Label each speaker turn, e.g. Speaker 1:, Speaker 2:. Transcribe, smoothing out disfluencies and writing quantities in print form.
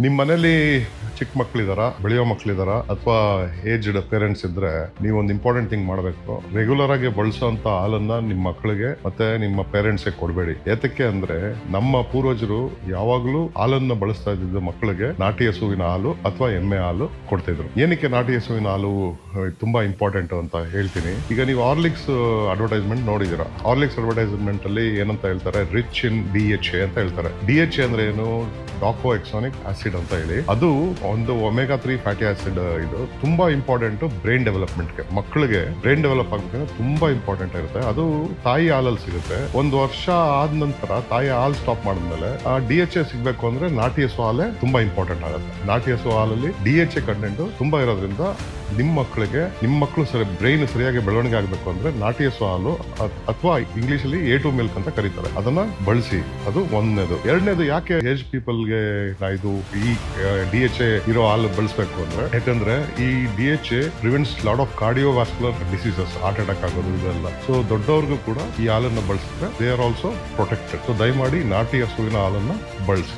Speaker 1: ನಿಮ್ಮ ಮನೇಲಿ ಚಿಕ್ಕ ಮಕ್ಕಳಿದಾರ, ಬೆಳೆಯೋ ಮಕ್ಕಳಿದಾರ, ಅಥವಾ ಏಜ್ಡ್ ಪೇರೆಂಟ್ಸ್ ಇದ್ರೆ ನೀವು ಒಂದು ಇಂಪಾರ್ಟೆಂಟ್ ಥಿಂಗ್ ಮಾಡಬೇಕು. ರೆಗ್ಯುಲರ್ ಆಗಿ ಬಳಸುವಂತ ಹಾಲನ್ನ ನಿಮ್ಮ ಮಕ್ಕಳಿಗೆ ಮತ್ತೆ ನಿಮ್ಮ ಪೇರೆಂಟ್ಸ್ಗೆ ಕೊಡಬೇಡಿ. ಏತಕ್ಕೆ ಅಂದ್ರೆ ನಮ್ಮ ಪೂರ್ವಜರು ಯಾವಾಗ್ಲೂ ಹಾಲನ್ನ ಬಳಸ್ತಾ ಇದ್ದಿದ್ದು ಮಕ್ಕಳಿಗೆ ನಾಟಿ ಹಸುವಿನ ಹಾಲು ಅಥವಾ ಎಮ್ಮೆ ಹಾಲು ಕೊಡ್ತಿದ್ರು. ಏನಕ್ಕೆ ನಾಟಿ ಹಸುವಿನ ಹಾಲು ತುಂಬಾ ಇಂಪಾರ್ಟೆಂಟ್ ಅಂತ ಹೇಳ್ತೀನಿ. ಈಗ ನೀವು ಹಾರ್ಲಿಕ್ಸ್ ಅಡ್ವರ್ಟೈಸ್ಮೆಂಟ್ ನೋಡಿದೀರಾ. ಹಾರ್ಲಿಕ್ಸ್ ಅಡ್ವರ್ಟೈಸ್ಮೆಂಟ್ ಅಲ್ಲಿ ಏನಂತ ಹೇಳ್ತಾರೆ, ರಿಚ್ ಇನ್ DHA ಅಂತ ಹೇಳ್ತಾರೆ. DHA ಅಂದ್ರೆ ಏನು? ಡಾಕೋ ಎಕ್ಸಾನಿಕ್ ಆಸಿಡ್ ಅಂತ ಹೇಳಿ, ಅದು ಒಂದು ಒಮೆಗಾ 3 ಫ್ಯಾಟಿ ಆಸಿಡ್. ಇದು ತುಂಬಾ ಇಂಪಾರ್ಟೆಂಟ್ ಬ್ರೈನ್ ಡೆವಲಪ್ಮೆಂಟ್ಗೆ. ಮಕ್ಕಳಿಗೆ ಬ್ರೈನ್ ಡೆವಲಪ್ ಆಗ್ಬೇಕಂದ್ರೆ ತುಂಬಾ ಇಂಪಾರ್ಟೆಂಟ್ ಇರುತ್ತೆ. ಅದು ತಾಯಿ ಹಾಲಲ್ಲಿ ಸಿಗುತ್ತೆ. ಒಂದು ವರ್ಷ ಆದ ನಂತರ ತಾಯಿ ಹಾಲು ಸ್ಟಾಪ್ ಮಾಡಿದ್ಮೇಲೆ ಆ DHA ಸಿಗ್ಬೇಕು ಅಂದ್ರೆ ನಾಟಿ ಹಸು ಹಾಲೇ ತುಂಬಾ ಇಂಪಾರ್ಟೆಂಟ್ ಆಗುತ್ತೆ. ನಾಟಿ ಹಸು ಹಾಲಲ್ಲಿ DHA ಕಂಟೆಂಟ್ ತುಂಬಾ ಇರೋದ್ರಿಂದ ನಿಮ್ಮ ಮಕ್ಕಳು ಬ್ರೈನ್ ಸರಿಯಾಗಿ ಬೆಳವಣಿಗೆ ಆಗಬೇಕು ಅಂದ್ರೆ ನಾಟಿ ಹಸು ಹಾಲು ಅಥವಾ ಇಂಗ್ಲಿಷ್ ಅಲ್ಲಿ A2 ಮಿಲ್ಕ್ ಅಂತ ಕರೀತಾರೆ, ಅದನ್ನ ಬಳಸಿ. ಅದು ಒಂದನೇದು. ಎರಡನೇದು, ಯಾಕೆ ಏಜ್ ಪೀಪಲ್ಗೆ ಇದು ಈ DHA ಇರೋ ಹಾಲು ಬಳಸಬೇಕು ಅಂದ್ರೆ, ಯಾಕಂದ್ರೆ ಈ DHA prevents lot of cardiovascular diseases, heart attack ಆಗೋದು ಇದೆಲ್ಲ. ಸೊ ದೊಡ್ಡವ್ರಿಗೂ ಕೂಡ ಈ ಹಾಲನ್ನ ಬಳಸಿದ್ರೆ they are also protected. So ದಯಮಾಡಿ ನಾಟಿ ಹಸುವಿನ ಹಾಲನ್ನ ಬಳಸಿ.